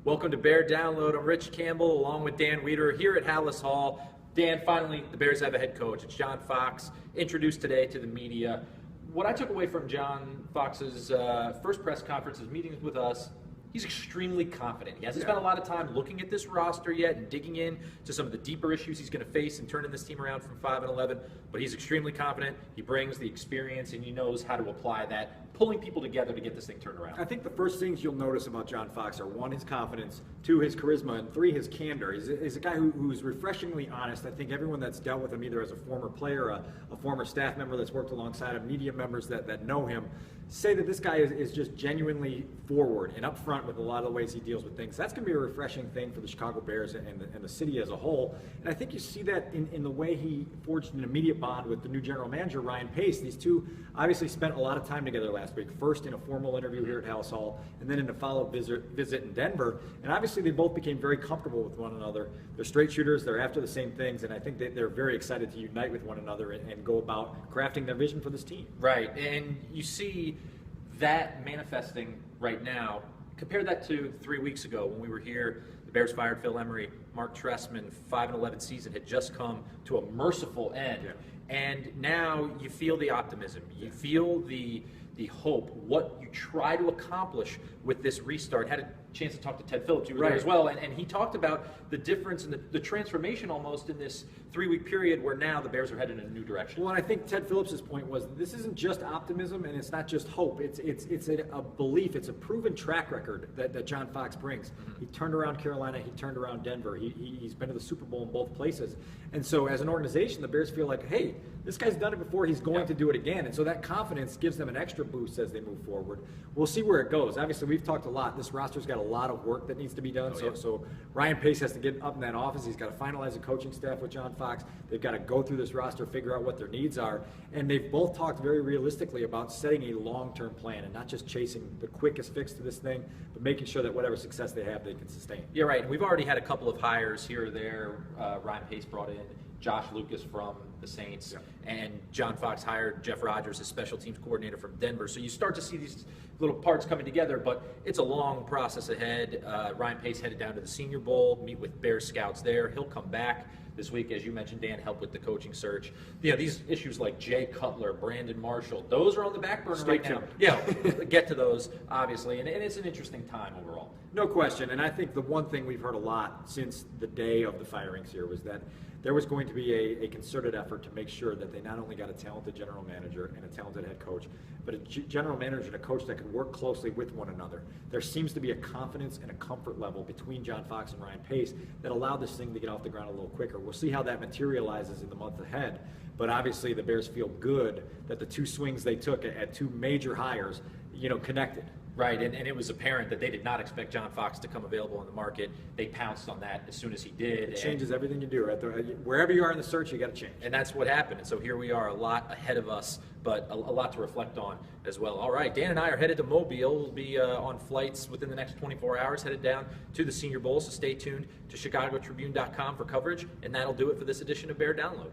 Welcome to Bear Download. I'm Rich Campbell along with Dan Wiederer here at Hallis Hall. Dan, finally, the Bears have a head coach. It's John Fox, introduced today to the media. What I took away from John Fox's first press conference, his meetings with us, he's extremely confident. He hasn't spent a lot of time looking at this roster yet and digging in to some of the deeper issues he's going to face and turning this team around from 5-11. But he's extremely confident. He brings the experience and he knows how to apply that, pulling people together to get this thing turned around. I think the first things you'll notice about John Fox are, one, his confidence, two, his charisma, and three, his candor. He's a guy who's refreshingly honest. I think everyone that's dealt with him, either as a former player, a former staff member that's worked alongside him, media members that know him, say that this guy is just genuinely forward and upfront with a lot of the ways he deals with things. That's going to be a refreshing thing for the Chicago Bears and the city as a whole. And I think you see that in the way he forged an immediate bond with the new general manager, Ryan Pace. These two obviously spent a lot of time together last week, first in a formal interview here at Hallis Hall, and then in a follow-up visit in Denver. And obviously they both became very comfortable with one another. They're straight shooters, they're after the same things, and I think they're very excited to unite with one another and go about crafting their vision for this team. Right, and you see that manifesting right now. Compare that to 3 weeks ago when we were here. The Bears fired Phil Emery. Mark Trestman, 5-11 season had just come to a merciful end. Yeah. And now you feel the optimism. You feel the hope, what you try to accomplish with this restart. Had a chance to talk to Ted Phillips, you were there as well, and he talked about the difference and the transformation almost in this 3-week period where now the Bears are headed in a new direction. Well, and I think Ted Phillips' point was this isn't just optimism and it's not just hope. It's a belief. It's a proven track record that John Fox brings. Mm-hmm. He turned around Carolina. He turned around Denver. He's been to the Super Bowl in both places. And so as an organization, the Bears feel like, hey, this guy's done it before. He's going to do it again. And so that confidence gives them an extra boost as they move forward. We'll see where it goes. Obviously, we've talked a lot. This roster's got a lot of work that needs to be done. So Ryan Pace has to get up in that office. He's got to finalize the coaching staff with John Fox. They've got to go through this roster, figure out what their needs are. And they've both talked very realistically about setting a long-term plan and not just chasing the quickest fix to this thing, but making sure that whatever success they have, they can sustain. Yeah, right. And we've already had a couple of hires here or there. Ryan Pace brought in Josh Lucas from the Saints, and John Fox hired Jeff Rogers as special teams coordinator from Denver. So you start to see these little parts coming together, but it's a long process ahead. Ryan Pace headed down to the Senior Bowl, meet with Bears scouts there. He'll come back this week, as you mentioned, Dan, help with the coaching search. These issues like Jay Cutler, Brandon Marshall, those are on the back burner right now. Yeah, get to those, obviously, and it's an interesting time overall. No question, and I think the one thing we've heard a lot since the day of the firings here was that there was going to be a concerted effort to make sure that they not only got a talented general manager and a talented head coach, but a general manager and a coach that could work closely with one another. There seems to be a confidence and a comfort level between John Fox and Ryan Pace that allowed this thing to get off the ground a little quicker. We'll see how that materializes in the month ahead, but obviously the Bears feel good that the two swings they took at two major hires, connected. Right, and it was apparent that they did not expect John Fox to come available on the market. They pounced on that as soon as he did. It changes everything you do. Wherever you are in the search, you got to change. And that's what happened. And so here we are, a lot ahead of us, but a lot to reflect on as well. All right, Dan and I are headed to Mobile. We'll be on flights within the next 24 hours, headed down to the Senior Bowl. So stay tuned to ChicagoTribune.com for coverage, and that'll do it for this edition of Bear Download.